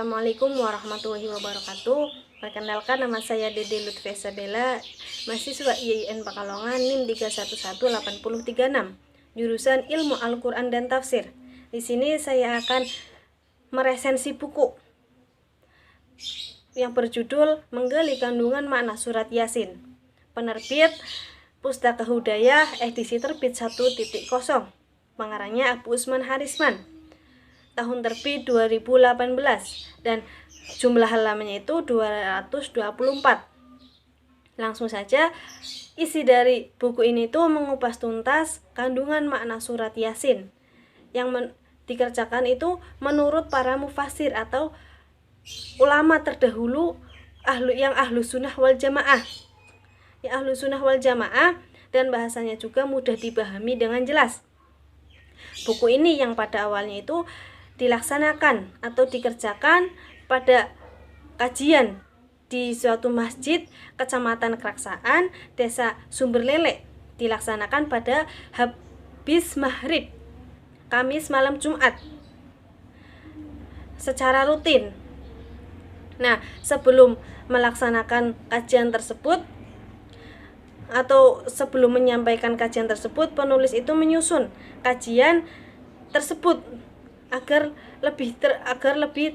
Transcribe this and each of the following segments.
Assalamualaikum warahmatullahi wabarakatuh. Perkenalkan, nama saya Dede Lutfi Isabella, mahasiswa IAIN Pekalongan, NIM 3118036, jurusan Ilmu Al-Quran dan Tafsir. Di sini saya akan meresensi buku yang berjudul Menggali Kandungan Makna Surat Yasin, penerbit Pustaka Hudayah, edisi terbit 1.0, pengarangnya Abu Usman Harisman, tahun terbit 2018, dan jumlah halamannya itu 224. Langsung saja, isi dari buku ini tuh mengupas tuntas kandungan makna surat Yasin yang dikerjakan itu menurut para mufasir atau ulama terdahulu yang ahlu sunnah wal jamaah, dan bahasanya juga mudah dipahami dengan jelas. Buku ini yang pada awalnya itu dilaksanakan atau dikerjakan pada kajian di suatu masjid Kecamatan Keraksaan, Desa Sumberlele, dilaksanakan pada habis maghrib Kamis malam Jumat secara rutin. Nah, sebelum melaksanakan kajian tersebut atau sebelum menyampaikan kajian tersebut, penulis itu menyusun kajian tersebut agar lebih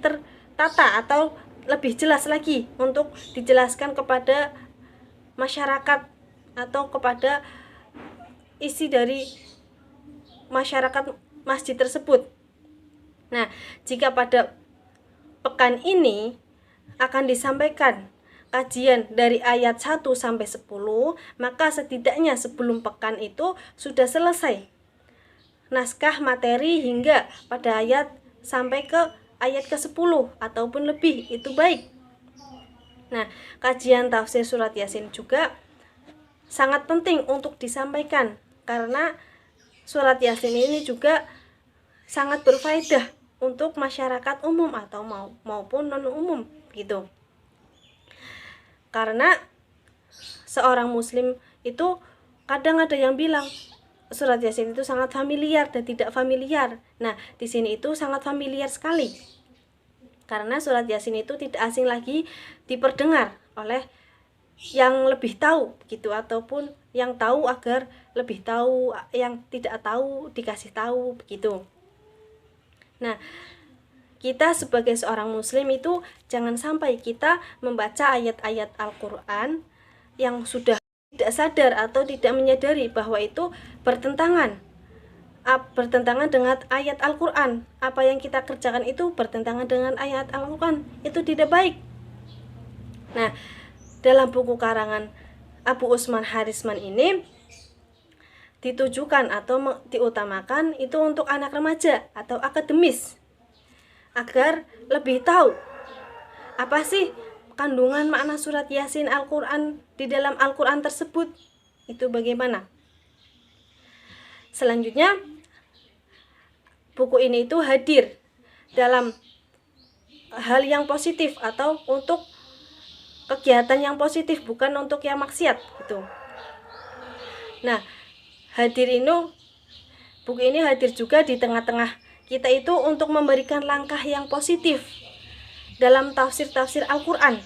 tertata atau lebih jelas lagi untuk dijelaskan kepada masyarakat atau kepada isi dari masyarakat masjid tersebut. Nah, jika pada pekan ini akan disampaikan kajian dari ayat 1 sampai 10, maka setidaknya sebelum pekan itu sudah selesai naskah materi hingga pada ayat sampai ke ayat ke-10 ataupun lebih, itu baik. Nah, kajian tafsir surat Yasin juga sangat penting untuk disampaikan karena surat Yasin ini juga sangat berfaedah untuk masyarakat umum atau maupun non-umum gitu. Karena seorang muslim itu kadang ada yang bilang surat Yasin itu sangat familiar dan tidak familiar. Nah, di sini itu sangat familiar sekali. Karena surat Yasin itu tidak asing lagi diperdengar oleh yang lebih tahu gitu, ataupun yang tahu agar lebih tahu, yang tidak tahu dikasih tahu begitu. Nah, kita sebagai seorang muslim itu jangan sampai kita membaca ayat-ayat Al-Qur'an yang sudah tidak sadar atau tidak menyadari bahwa itu bertentangan dengan ayat Al-Quran. Apa yang kita kerjakan itu bertentangan dengan ayat Al-Quran, itu tidak baik. Nah, dalam buku karangan Abu Usman Harisman ini ditujukan atau diutamakan itu untuk anak remaja atau akademis, agar lebih tahu apa sih kandungan makna surat Yasin Al-Quran di dalam Al-Quran tersebut itu bagaimana. Selanjutnya, buku ini itu hadir dalam hal yang positif atau untuk kegiatan yang positif, bukan untuk yang maksiat gitu. Nah, buku ini hadir juga di tengah-tengah kita itu untuk memberikan langkah yang positif dalam tafsir Al-Quran.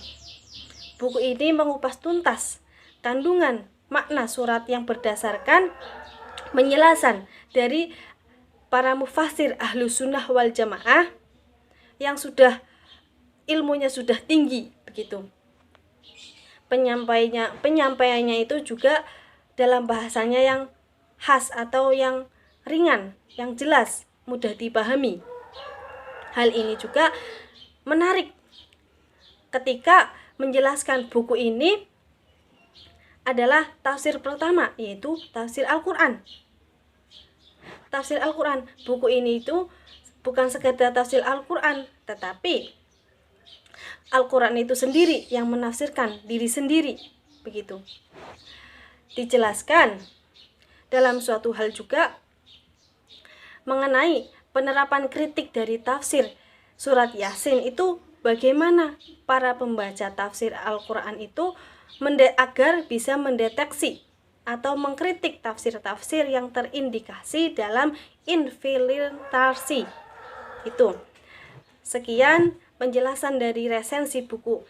Buku ini mengupas tuntas kandungan makna surat yang berdasarkan penjelasan dari para mufasir ahlu sunnah wal jamaah yang ilmunya sudah tinggi begitu. Penyampaiannya itu juga dalam bahasanya yang khas atau yang ringan, yang jelas, mudah dipahami. Hal ini juga menarik ketika menjelaskan buku ini adalah tafsir pertama, yaitu tafsir Al-Quran. Tafsir Al-Quran, buku ini itu bukan sekedar tafsir Al-Quran, tetapi Al-Quran itu sendiri yang menafsirkan diri sendiri begitu. Dijelaskan dalam suatu hal juga mengenai penerapan kritik dari tafsir surat Yasin itu, bagaimana para pembaca tafsir Al-Quran itu agar bisa mendeteksi atau mengkritik tafsir-tafsir yang terindikasi dalam infiltrasi. Itu. Sekian, penjelasan dari resensi buku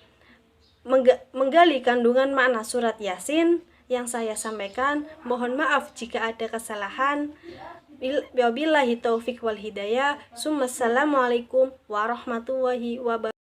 menggali kandungan makna surat Yasin yang saya sampaikan. Mohon maaf jika ada kesalahan. Wabillahi taufik wal hidayah. Assalamualaikum warahmatullahi wabarakatuh.